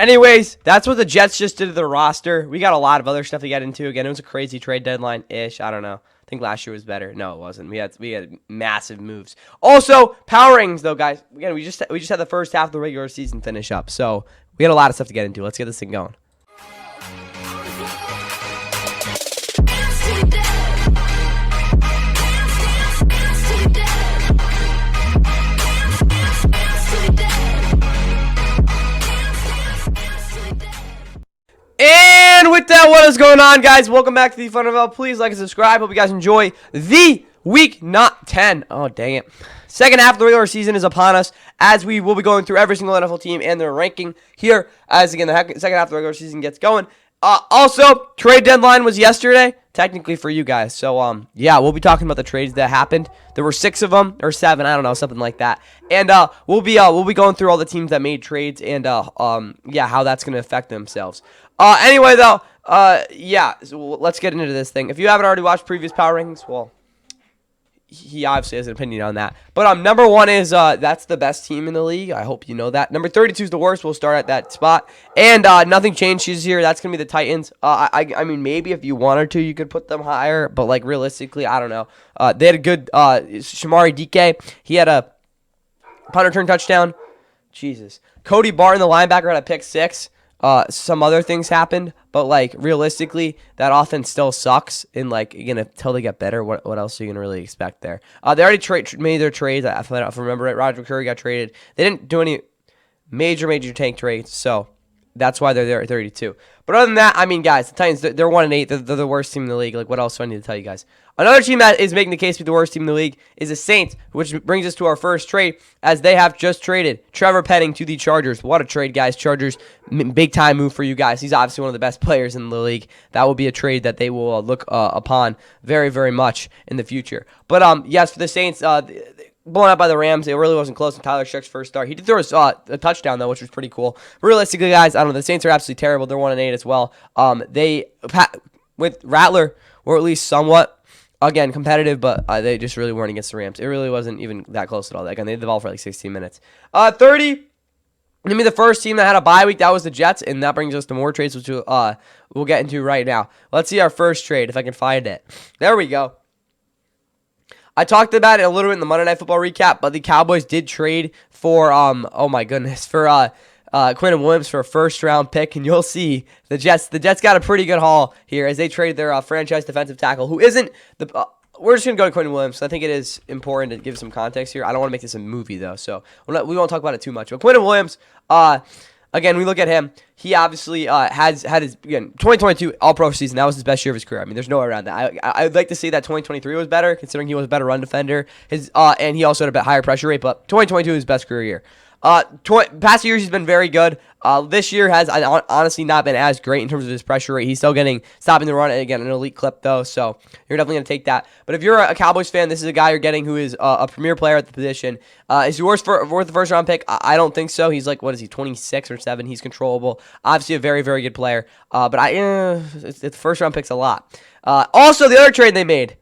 Anyways, that's what the Jets just did to their roster. We got a lot of other stuff to get into. Again, it was a crazy trade deadline-ish. I don't know. I think last year was better. No, it wasn't. We had massive moves. Also, power rankings though, guys. Again, we just had the first half of the regular season finish up. So we had a lot of stuff to get into. Let's get this thing going. And with that, what is going on, guys? Welcome back to the Fun NFL. Please like and subscribe. Hope you guys enjoy the week not 10. Oh, dang it. Second half of the regular season is upon us, as we will be going through every single NFL team and their ranking here as, again, the second half of the regular season gets going. Also, trade deadline was yesterday, technically for you guys. So, yeah, we'll be talking about the trades that happened. There were 6 of them, or 7, I don't know, something like that. And we'll be going through all the teams that made trades and, yeah, how that's going to affect themselves. Anyway, though, yeah, so let's get into this thing. If you haven't already watched previous power rankings, well, he obviously has an opinion on that. But number 1 is that's the best team in the league. I hope you know that. Number 32 is the worst. We'll start at that spot. And nothing changes here. That's going to be the Titans. I mean, maybe if you wanted to, you could put them higher. But, like, realistically, I don't know. They had a good Shamari DK. He had a punt return touchdown. Jesus. Cody Barton, the linebacker, had a pick 6. Some other things happened, but, like, realistically, that offense still sucks. And, like, again, until they get better, what else are you going to really expect there? They already made their trades. If I remember it, Roger McCreary got traded. They didn't do any major tank trades, so that's why they're there at 32. But other than that, I mean, guys, the Titans, they're 1-8. They're the worst team in the league. Like, what else do I need to tell you guys? Another team that is making the case to be the worst team in the league is the Saints, which brings us to our first trade, as they have just traded Trevor Penning to the Chargers. What a trade, guys. Chargers, big-time move for you guys. He's obviously one of the best players in the league. That will be a trade that they will look upon very, very much in the future. But, yes, for the Saints, blown out by the Rams. It really wasn't close in Tyler Shuck's first start. He did throw a touchdown, though, which was pretty cool. Realistically, guys, I don't know. The Saints are absolutely terrible. They're 1-8 as well. With Rattler, were at least somewhat, again, competitive, but they just really weren't against the Rams. It really wasn't even that close at all. Again, they had the ball for like 16 minutes. 30. Give me the first team that had a bye week. That was the Jets, and that brings us to more trades, which we'll get into right now. Let's see our first trade, if I can find it. There we go. I talked about it a little bit in the Monday Night Football recap, but the Cowboys did trade for, oh my goodness, for Quinnen Williams for a first-round pick, and you'll see the Jets got a pretty good haul here as they traded their franchise defensive tackle, who isn't the. We're just going to go to Quinnen Williams. So I think it is important to give some context here. I don't want to make this a movie, though, so we won't talk about it too much. But Quinnen Williams, again, we look at him. He obviously has had his, again, 2022 All-Pro season. That was his best year of his career. I mean, there's no way around that. I'd like to say that 2023 was better, considering he was a better run defender. And he also had a bit higher pressure rate, but 2022 is his best career year. Past years, he's been very good. This year has honestly not been as great in terms of his pressure rate. He's still stopping the run, and again, an elite clip, though, so you're definitely going to take that. But if you're a Cowboys fan, this is a guy you're getting who is a premier player at the position. Is he worth the first-round pick? I don't think so. He's like, what is he, 26 or 7? He's controllable. Obviously a very, very good player. But the first-round pick's a lot. Also, the other trade they made.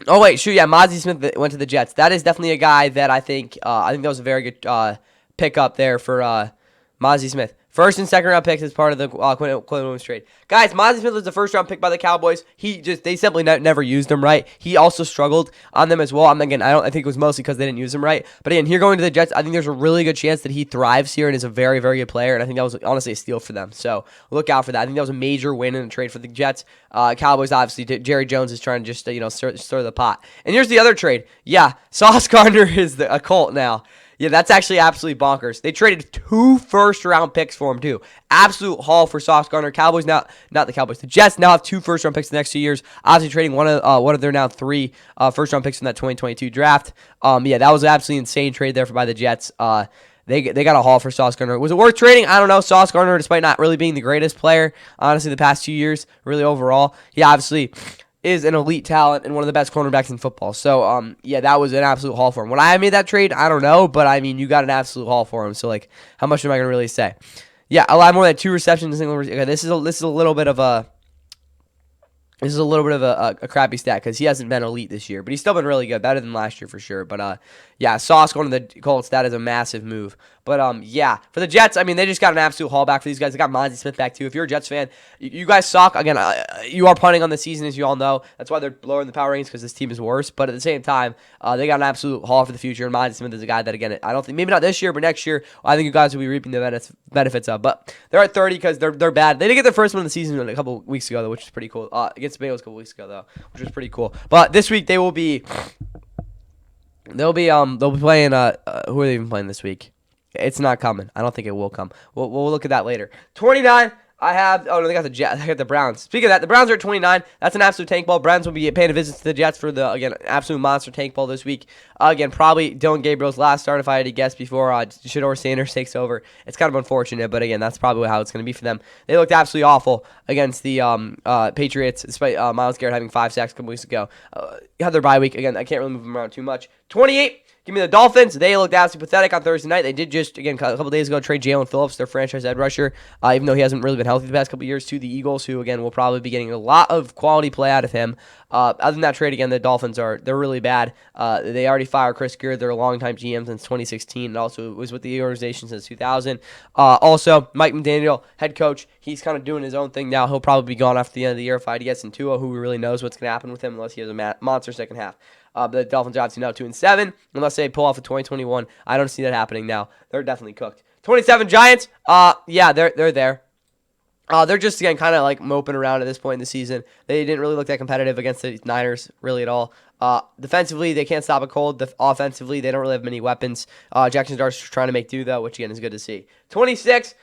Oh, wait, shoot, yeah, Mazi Smith went to the Jets. That is definitely a guy that I think that was a very good pickup there for Mazi Smith. First and second round picks as part of the Quinnen Williams trade. Guys, Mazi Smith was the first round pick by the Cowboys. They simply never used him right. He also struggled on them as well. I think it was mostly because they didn't use him right. But again, here going to the Jets, I think there's a really good chance that he thrives here and is a very, very good player. And I think that was honestly a steal for them. So look out for that. I think that was a major win in the trade for the Jets. Cowboys, obviously, Jerry Jones is trying to just stir the pot. And here's the other trade. Yeah, Sauce Gardner is a Colt now. Yeah, that's actually absolutely bonkers. They traded 2 first-round picks for him, too. Absolute haul for Sauce Gardner. The Jets now have 2 first-round picks the next 2 years. Obviously trading one of their now 3 first-round picks from that 2022 draft. Yeah, that was an absolutely insane trade there by the Jets. They got a haul for Sauce Gardner. Was it worth trading? I don't know. Sauce Gardner, despite not really being the greatest player, honestly, the past 2 years, really overall, he obviously is an elite talent and one of the best cornerbacks in football. So, yeah, that was an absolute haul for him. Would I have made that trade? I don't know, but, I mean, you got an absolute haul for him. So, like, how much am I going to really say? Yeah, a lot more than 2 receptions. Okay, this is a little bit of a crappy stat because he hasn't been elite this year, but he's still been really good, better than last year for sure. But yeah, Sauce going to the Colts, that is a massive move. But yeah, for the Jets, I mean, they just got an absolute haul back for these guys. They got Monty Smith back too. If you're a Jets fan, you guys suck. Again, you are punting on the season, as you all know. That's why they're lower in the power rankings, because this team is worse. But at the same time, they got an absolute haul for the future. And Monty Smith is a guy that, again, I don't think, maybe not this year, but next year, I think you guys will be reaping the benefits of. But they're at 30 because they're bad. They did get their first win of the season a couple weeks ago, though, which is pretty cool. Against the Bengals a couple weeks ago, though, which was pretty cool. But this week they will be. They'll be playing. Who are they even playing this week? It's not coming. I don't think it will come. We'll look at that later. 29. I have. Oh no, they got the Jets. They got the Browns. Speaking of that, the Browns are at 29. That's an absolute tank ball. Browns will be paying a visit to the Jets for the, again, absolute monster tank ball this week. Again, probably Dylan Gabriel's last start if I had to guess before Shedeur Sanders takes over. It's kind of unfortunate, but again, that's probably how it's going to be for them. They looked absolutely awful against the Patriots, despite Myles Garrett having 5 sacks a couple weeks ago. Had their bye week. Again, I can't really move them around too much. 28. Give me the Dolphins. They looked absolutely pathetic on Thursday night. They did just, again, a couple days ago, trade Jalen Phillips, their franchise edge rusher, even though he hasn't really been healthy the past couple of years, to the Eagles, who, again, will probably be getting a lot of quality play out of him. Other than that trade, again, the Dolphins they're really bad. They already fired Chris Gear, their longtime GM since 2016, and also was with the organization since 2000. Also, Mike McDaniel, head coach, he's kind of doing his own thing now. He'll probably be gone after the end of the year if I had to guess, in Tua, who really knows what's going to happen with him unless he has a monster second half. But the Dolphins are obviously now 2-7. Unless they pull off of 2021, I don't see that happening now. They're definitely cooked. 27 Giants. Yeah, they're there. They're just, again, kind of like moping around at this point in the season. They didn't really look that competitive against the Niners really at all. Defensively, they can't stop a cold. Offensively, they don't really have many weapons. Jackson Dart's trying to make do, though, which, again, is good to see. 26.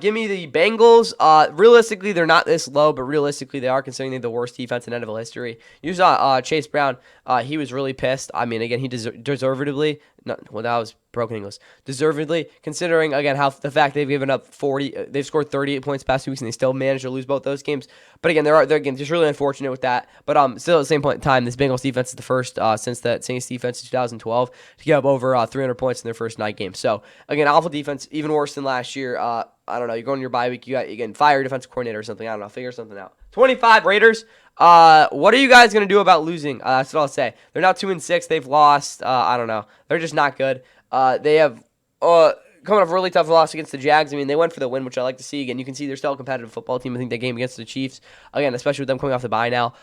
Give me the Bengals. Realistically, they're not this low, but realistically, they are, considering they're the worst defense in NFL history. You saw Chase Brown. He was really pissed. I mean, again, he deservedly. That was broken English. Deservedly, considering, again, how the fact they've given up 40, they've scored 38 points past 2 weeks, and they still managed to lose both those games. But again, they're again just really unfortunate with that. But still, at the same point in time, this Bengals defense is the first since the Saints defense in 2012 to give up over 300 points in their first 9 games. So again, awful defense, even worse than last year. I don't know. You're going to your bye week. You can fire your defensive coordinator or something. I don't know. Figure something out. 25 Raiders. What are you guys going to do about losing? That's what I'll say. They're now 2-6. They've lost. I don't know. They're just not good. They have coming off a really tough loss against the Jags. I mean, they went for the win, which I like to see. Again, you can see they're still a competitive football team. I think that game against the Chiefs, again, especially with them coming off the bye now,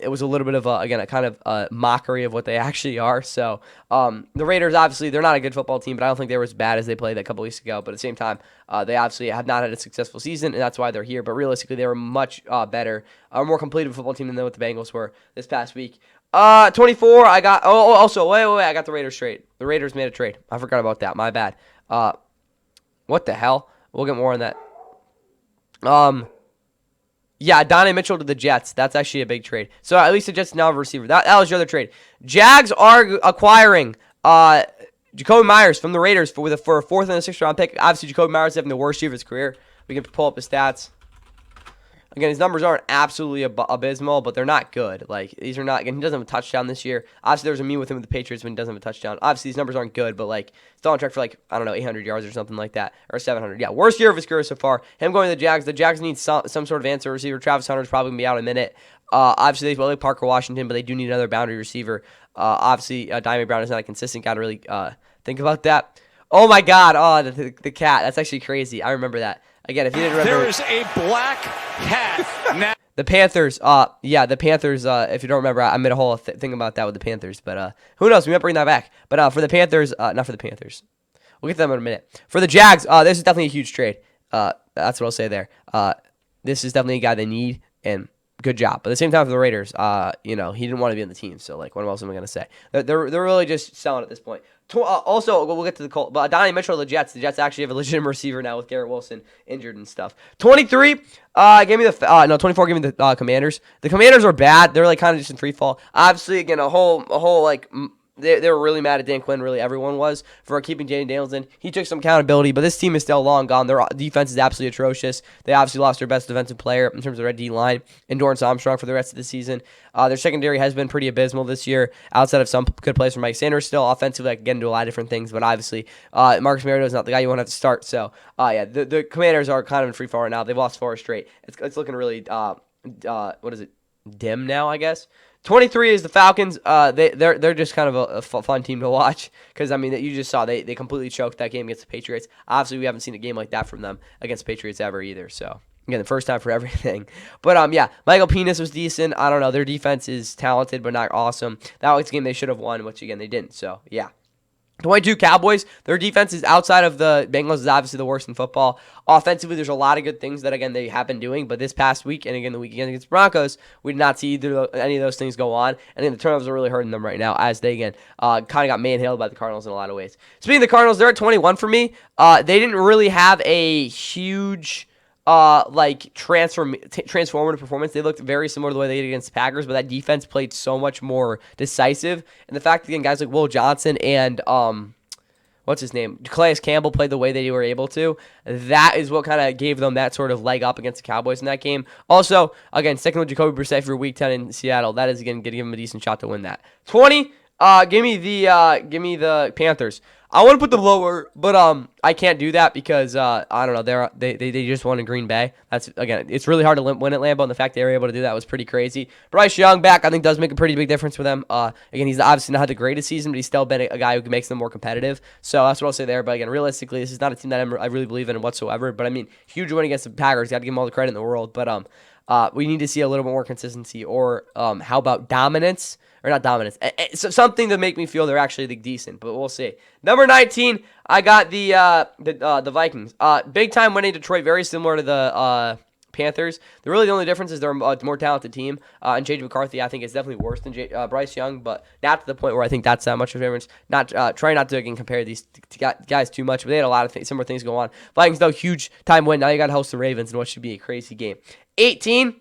it was a little bit of, a kind of mockery of what they actually are. So the Raiders, obviously, they're not a good football team, but I don't think they were as bad as they played a couple weeks ago. But at the same time, they obviously have not had a successful season, and that's why they're here. But realistically, they were much better, more complete of a football team than what the Bengals were this past week. 24, I got, also, wait, I got the Raiders trade. The Raiders made a trade. I forgot about that. My bad. What the hell? We'll get more on that. Yeah, Donnie Mitchell to the Jets. That's actually a big trade. So at least the Jets now have a receiver. That was your other trade. Jags are acquiring Jacoby Myers from the Raiders for a 4th and a 6th round pick. Obviously, Jacoby Myers is having the worst year of his career. We can pull up his stats. Again, his numbers aren't absolutely abysmal, but they're not good. Like, these are not, again, he doesn't have a touchdown this year. Obviously, there was a meme with him with the Patriots when he doesn't have a touchdown. Obviously, these numbers aren't good, but, like, still on track for, like, I don't know, 800 yards or something like that, or 700. Yeah, worst year of his career so far. Him going to the Jags. The Jags need some sort of answer receiver. Travis Hunter's probably going to be out in a minute. Obviously, they like Parker Washington, but they do need another boundary receiver. Obviously, Diamond Brown is not a consistent guy to really think about that. Oh, my God. Oh, the cat. That's actually crazy. I remember that. Again, if you didn't remember. There is a black cat now. The Panthers, the Panthers, if you don't remember, I made a whole thing about that with the Panthers, but who knows, we might bring that back. But for the Panthers, not for the Panthers. We'll get to them in a minute. For the Jags, this is definitely a huge trade. That's what I'll say there. This is definitely a guy they need, and good job. But at the same time, for the Raiders, he didn't want to be on the team, so, like, what else am I going to say? They're really just selling at this point. Also, we'll get to the Colts, but Donnie Mitchell, the Jets actually have a legitimate receiver now with Garrett Wilson injured and stuff. 23, give me 24, give me the Commanders. The Commanders are bad. They're, like, kind of just in free fall. Obviously, again, a whole like, they were really mad at Dan Quinn, really everyone was, for keeping Jay Daniels in. He took some accountability, but this team is still long gone. Their defense is absolutely atrocious. They obviously lost their best defensive player in terms of red D line, and Dorrance Armstrong for the rest of the season. Their secondary has been pretty abysmal this year, outside of some good plays from Mike Sanders. Still, offensively, I can get into a lot of different things, but obviously, Marcus Mariota is not the guy you want to have to start. So, the Commanders are kind of in free fall right now. They've lost 4 straight. It's looking really, what is it, dim now, I guess. 23 is the Falcons. They're just kind of a fun team to watch because, I mean, you just saw they completely choked that game against the Patriots. Obviously, we haven't seen a game like that from them against the Patriots ever either. So, again, the first time for everything. But, yeah, Michael Penix was decent. I don't know. Their defense is talented but not awesome. That was a game they should have won, which, again, they didn't. So, yeah. 22 Cowboys, their defense is outside of the Bengals is obviously the worst in football. Offensively, there's a lot of good things that, again, they have been doing. But this past week and, again, the weekend against Broncos, we did not see any of those things go on. And then the turnovers are really hurting them right now as they, again, kind of got manhandled by the Cardinals in a lot of ways. Speaking of the Cardinals, they're at 21 for me. They didn't really have a huge transformative performance. They looked very similar to the way they did against the Packers, but that defense played so much more decisive. And the fact that, again, guys like Will Johnson and what's his name, Calais Campbell played the way they were able to, that is what kind of gave them that sort of leg up against the Cowboys in that game. Also, again, sticking with Jacoby Brissett for Week 10 in Seattle, that is, again, going to give them a decent shot to win that. 20, give me the Panthers. I want to put them lower, but I can't do that because I don't know. They just won in Green Bay. That's, again, it's really hard to win at Lambeau, and the fact they were able to do that was pretty crazy. Bryce Young back, I think, does make a pretty big difference for them. Again, he's obviously not had the greatest season, but he's still been a guy who makes them more competitive. So that's what I'll say there. But again, realistically, this is not a team that I really believe in whatsoever. But I mean, huge win against the Packers. Got to give them all the credit in the world. But we need to see a little bit more consistency, or how about dominance? Or not dominance. So something to make me feel they're actually decent, but we'll see. Number 19, I got the Vikings. Big time winning Detroit, very similar to the Panthers. The only difference is they're a more talented team. And J.J. McCarthy, I think, is definitely worse than Bryce Young, but not to the point where I think that's that much of a difference. Try not to again compare these guys too much, but they had a lot of similar things go on. Vikings, though, huge time win. Now you got to host the Ravens in what should be a crazy game. 18.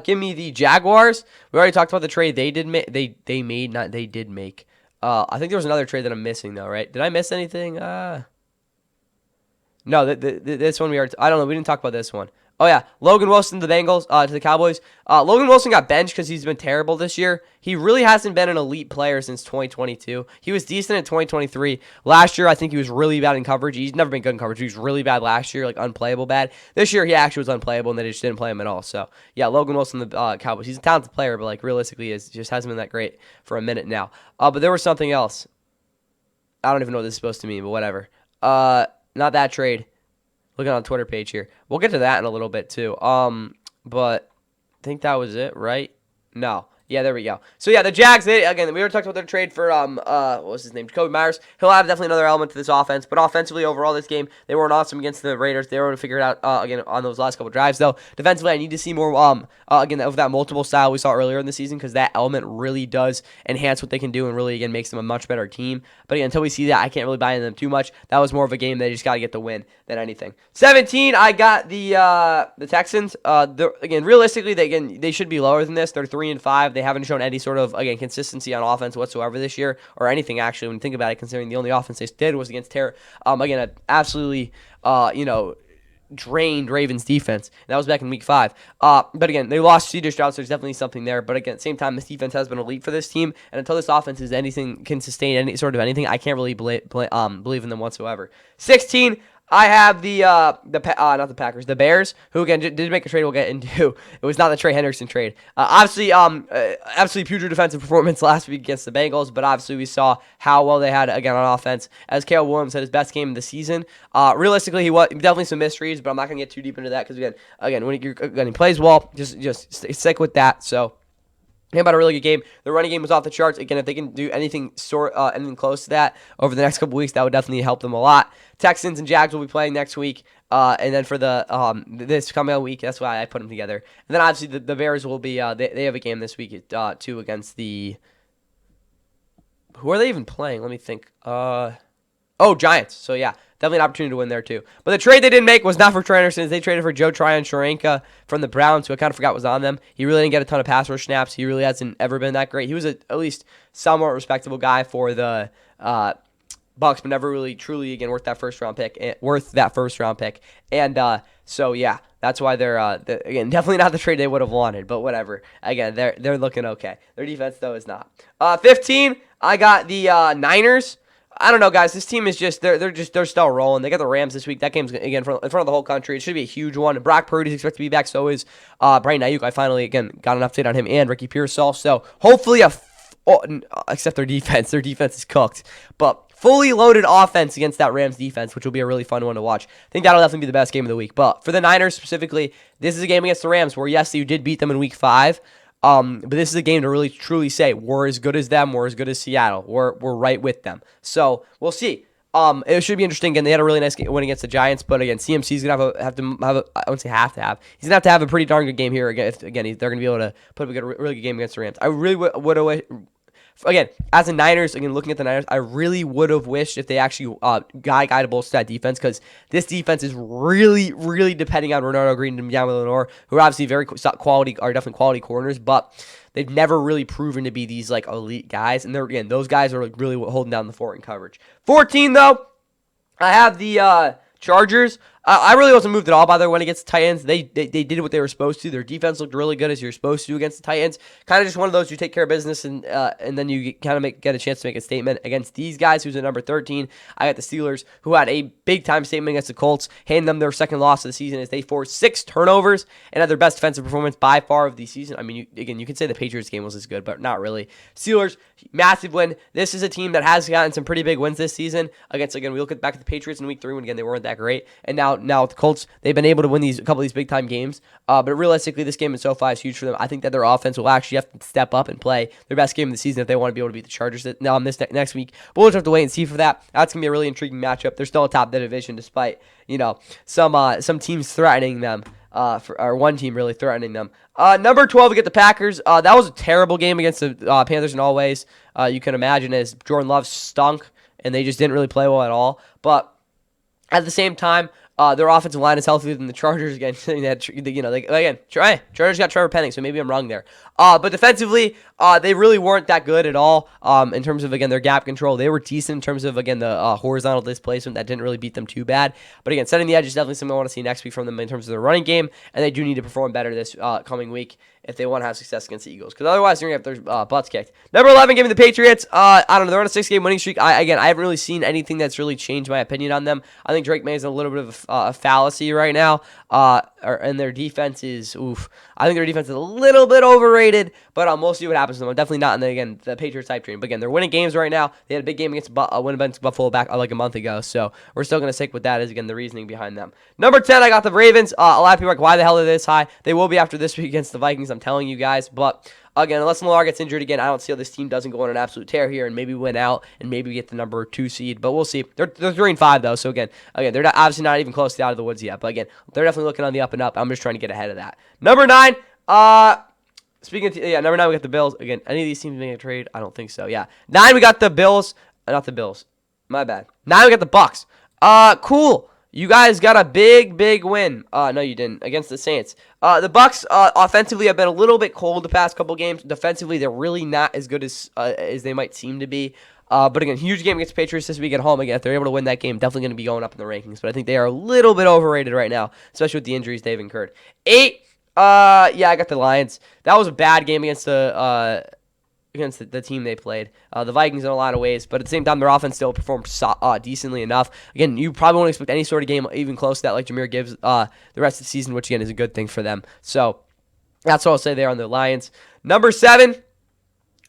Give me the Jaguars. We already talked about the trade they did make. They did make. I think there was another trade that I'm missing though, right? Did I miss anything? No, this one I don't know. We didn't talk about this one. Oh, yeah. Logan Wilson to the Bengals, to the Cowboys. Logan Wilson got benched because he's been terrible this year. He really hasn't been an elite player since 2022. He was decent in 2023. Last year, I think he was really bad in coverage. He's never been good in coverage. He was really bad last year, like unplayable bad. This year, he actually was unplayable, and they just didn't play him at all. So, yeah, Logan Wilson, the Cowboys. He's a talented player, but like realistically, just hasn't been that great for a minute now. But there was something else. I don't even know what this is supposed to mean, but whatever. Not that trade. Looking on the Twitter page here. We'll get to that in a little bit too. But I think that was it, right? No. Yeah, there we go. So, yeah, the Jags, again, we already talked about their trade for, what was his name? Jacoby Myers. He'll have definitely another element to this offense. But offensively, overall, this game, they weren't awesome against the Raiders. They were able to figure it out, again, on those last couple drives, though. Defensively, I need to see more, again, of that multiple style we saw earlier in the season, because that element really does enhance what they can do and really, again, makes them a much better team. But, again, until we see that, I can't really buy into them too much. That was more of a game they just got to get the win than anything. 17, I got the Texans. Again, realistically, they should be lower than this. They're 3-5. They haven't shown any sort of, again, consistency on offense whatsoever this year, or anything, actually, when you think about it, considering the only offense they did was against again, an absolutely, drained Ravens defense. And that was back in week 5. But again, they lost C.J. Stroud, so there's definitely something there. But again, at the same time, this defense has been elite for this team, and until this offense can sustain any sort of anything, I can't really believe in them whatsoever. 16, I have not the Packers, the Bears, who again did make a trade we'll get into. It was not the Trey Hendrickson trade. Obviously, absolutely putrid defensive performance last week against the Bengals, but obviously we saw how well they had, again, on offense, as Caleb Williams had his best game of the season. Realistically, he was definitely some mysteries, but I'm not going to get too deep into that, because again, when he plays well, just stick with that. So, about a really good game. The running game was off the charts. Again, if they can do anything close to that over the next couple weeks, that would definitely help them a lot. Texans and Jags will be playing next week, and then for the this coming week, that's why I put them together. And then obviously the Bears will be they have a game this week too against the. Who are they even playing? Let me think. Giants. So yeah, definitely an opportunity to win there too. But the trade they didn't make was not for Trey Anderson. They traded for Joe Tryon-Shoyinka from the Browns, who I kind of forgot was on them. He really didn't get a ton of pass rush snaps. He really hasn't ever been that great. He was at least somewhat respectable guy for the Bucks, but never really truly again worth that first round pick. And so yeah, that's why they're again definitely not the trade they would have wanted. But whatever. Again, they're looking okay. Their defense though is not. 15, I got the Niners. I don't know, guys. This team is they're still rolling. They got the Rams this week. That game's again in front of the whole country. It should be a huge one. And Brock Purdy's expected to be back. So is Brandon Ayuk. I finally again got an update on him and Ricky Pearsall. So hopefully except their defense. Their defense is cooked. But fully loaded offense against that Rams defense, which will be a really fun one to watch. I think that'll definitely be the best game of the week. But for the Niners specifically, this is a game against the Rams where, yes, you did beat them in week 5. But this is a game to really truly say we're as good as them. We're as good as Seattle. We're right with them. So we'll see. It should be interesting. Again, they had a really nice win against the Giants, but again, CMC's gonna have to have. I wouldn't say have to have. He's gonna have a pretty darn good game here. Again, they're gonna be able to put up a really good game against the Rams. I really would. Again, as a Niners, again, looking at the Niners, I really would have wished if they actually guided both that defense, because this defense is really, really depending on Renardo Green and Yamil Lenore, who are obviously definitely quality corners, but they've never really proven to be these like elite guys. And those guys are like really holding down the fort in coverage. 14 though, I have the Chargers. I really wasn't moved at all by their win against the Titans. They did what they were supposed to. Their defense looked really good, as you're supposed to against the Titans. Kind of just one of those, you take care of business and then you kind of get a chance to make a statement against these guys. Who's at number 13? I got the Steelers, who had a big time statement against the Colts, handing them their second loss of the season as they forced 6 turnovers and had their best defensive performance by far of the season. I mean, you can say the Patriots game was as good, but not really. Steelers, massive win. This is a team that has gotten some pretty big wins this season against. Again, we look back at the Patriots in week 3 when again they weren't that great, and now with the Colts, they've been able to win a couple of these big time games. But realistically, this game in SoFi is huge for them. I think that their offense will actually have to step up and play their best game of the season if they want to be able to beat the Chargers this next week. But we'll just have to wait and see for that. That's gonna be a really intriguing matchup. They're still atop the division despite some teams threatening them. Or one team really threatening them. Number 12, we get the Packers. That was a terrible game against the Panthers in all ways you can imagine, as Jordan Love stunk and they just didn't really play well at all. But at the same time, their offensive line is healthier than the Chargers again. Chargers got Trevor Penning, so maybe I'm wrong there. But defensively, they really weren't that good at all in terms of, again, their gap control. They were decent in terms of, again, the horizontal displacement. That didn't really beat them too bad. But again, setting the edge is definitely something I want to see next week from them in terms of their running game, and they do need to perform better this coming week if they want to have success against the Eagles, because otherwise they're going to have their butts kicked. Number 11, give me the Patriots. I don't know. They're on a 6-game winning streak. I haven't really seen anything that's really changed my opinion on them. I think Drake May is a little bit of a fallacy right now, and their defense is, I think their defense is a little bit overrated, but we'll see what happens to them. I'm definitely not in the Patriots type train. But again, they're winning games right now. They had a big game against Buffalo back like a month ago, so we're still going to stick with that as, again, the reasoning behind them. Number 10, I got the Ravens. A lot of people are like, why the hell are they this high? They will be after this week against the Vikings, I'm telling you guys. But again, unless Lamar gets injured again, I don't see how this team doesn't go on an absolute tear here and maybe win out and maybe get the number 2 seed. But we'll see. They're 3-5 though, so again, they're obviously not even close to out of the woods yet. But again, they're definitely looking on the up and up. I'm just trying to get ahead of that. Number 9, number 9, we got the Bills. Again, any of these teams making a trade? I don't think so. Yeah, 9, we got the Bills. Not the Bills. My bad. 9, we got the Bucks. Cool. You guys got a big win. No, you didn't. Against the Saints. The Bucks offensively have been a little bit cold the past couple games. Defensively, they're really not as good as they might seem to be. But again, huge game against the Patriots this week at home. Again, if they're able to win that game, definitely going to be going up in the rankings. But I think they are a little bit overrated right now, especially with the injuries they've incurred. 8, I got the Lions. That was a bad game against the team they played. The Vikings in a lot of ways, but at the same time, their offense still performed decently enough. Again, you probably won't expect any sort of game even close to that like Jahmyr Gibbs the rest of the season, which again is a good thing for them. So that's what I'll say there on the Lions. Number 7,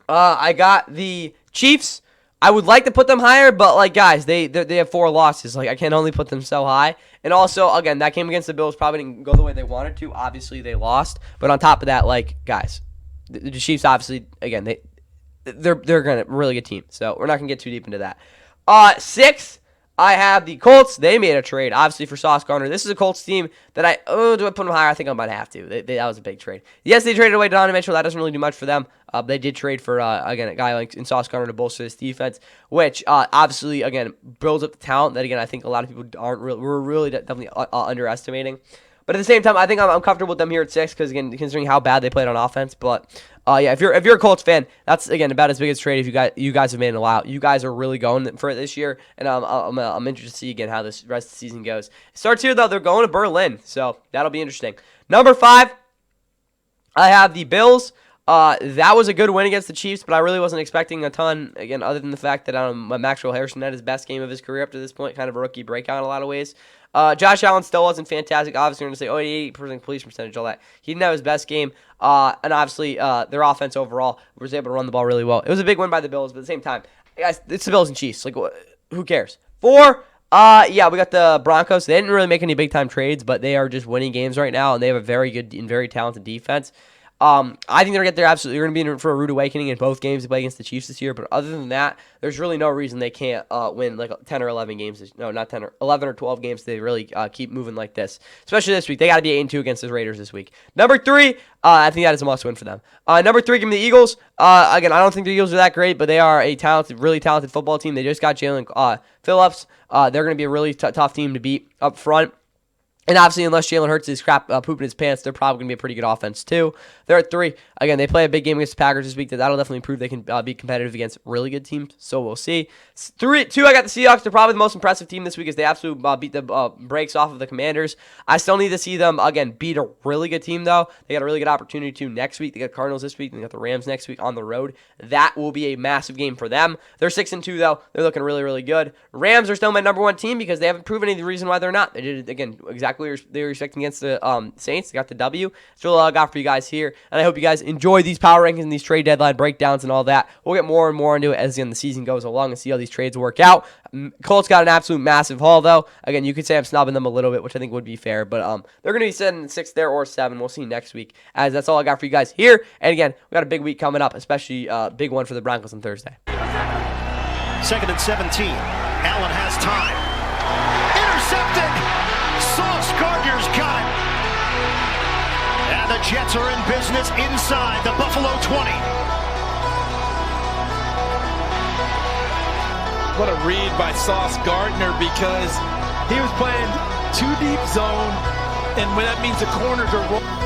I got the Chiefs. I would like to put them higher, but like guys, they have 4 losses. Like I can only put them so high. And also, again, that game against the Bills probably didn't go the way they wanted to. Obviously, they lost. But on top of that, like guys, the Chiefs obviously, again, they're a really good team. So we're not gonna get too deep into that. 6, I have the Colts. They made a trade, obviously, for Sauce Gardner. This is a Colts team that do I put them higher? I think I might have to. That was a big trade. Yes, they traded away Donovan Mitchell. That doesn't really do much for them. They did trade for, again, a guy like in Sauce Gardner to bolster this defense, which obviously, again, builds up the talent that, again, I think a lot of people we're really definitely underestimating. But at the same time, I think I'm comfortable with them here at 6 because, again, considering how bad they played on offense. But if you're a Colts fan, that's again about as big as trade you guys have made in a while. You guys are really going for it this year, and I'm interested to see again how this rest of the season goes. It starts here though. They're going to Berlin, so that'll be interesting. Number 5, I have the Bills. That was a good win against the Chiefs, but I really wasn't expecting a ton, again, other than the fact that Maxwell Harrison had his best game of his career up to this point, kind of a rookie breakout in a lot of ways. Josh Allen still wasn't fantastic. Obviously, you're going to say, 80% completion percentage, all that. He didn't have his best game. And obviously, their offense overall was able to run the ball really well. It was a big win by the Bills, but at the same time, guys, it's the Bills and Chiefs. Like, who cares? 4, yeah, we got the Broncos. They didn't really make any big-time trades, but they are just winning games right now, and they have a very good and very talented defense. I think they're going to be in for a rude awakening in both games they play against the Chiefs this year. But other than that, there's really no reason they can't win like 10 or 11 games. No, not 10 or 11 or 12 games. They really keep moving like this, especially this week. They got to be 8-2 against the Raiders this week. Number 3, I think that is a must-win for them. Number 3, give me the Eagles. Again, I don't think the Eagles are that great, but they are a talented, really talented football team. They just got Jalen Phillips. They're going to be a really tough team to beat up front. And obviously, unless Jalen Hurts is pooping his pants, they're probably going to be a pretty good offense, too. They're at 3. Again, they play a big game against the Packers this week. That'll definitely prove they can be competitive against really good teams, so we'll see. 2, I got the Seahawks. They're probably the most impressive team this week as they absolutely beat the brakes off of the Commanders. I still need to see them, again, beat a really good team, though. They got a really good opportunity, too, next week. They got Cardinals this week, and they got the Rams next week on the road. That will be a massive game for them. They're 6-2, though. They're looking really, really good. Rams are still my number 1 team because they haven't proven any reason why they're not. They did it, again, exactly what they were expecting against the Saints. They got the W. That's really all I got for you guys here. And I hope you guys enjoy these power rankings and these trade deadline breakdowns and all that. We'll get more and more into it as the season goes along and see how these trades work out. Colts got an absolute massive haul, though. Again, you could say I'm snubbing them a little bit, which I think would be fair. But they're going to be sitting 6 there or 7. We'll see next week, as that's all I got for you guys here. And again, we got a big week coming up, especially big one for the Broncos on Thursday. 2nd and 17. Allen has time. Intercepted. Sauce Gardner's got it. And the Jets are in business inside the Buffalo 20. What a read by Sauce Gardner, because he was playing 2 deep zone, and when that means the corners are rolling.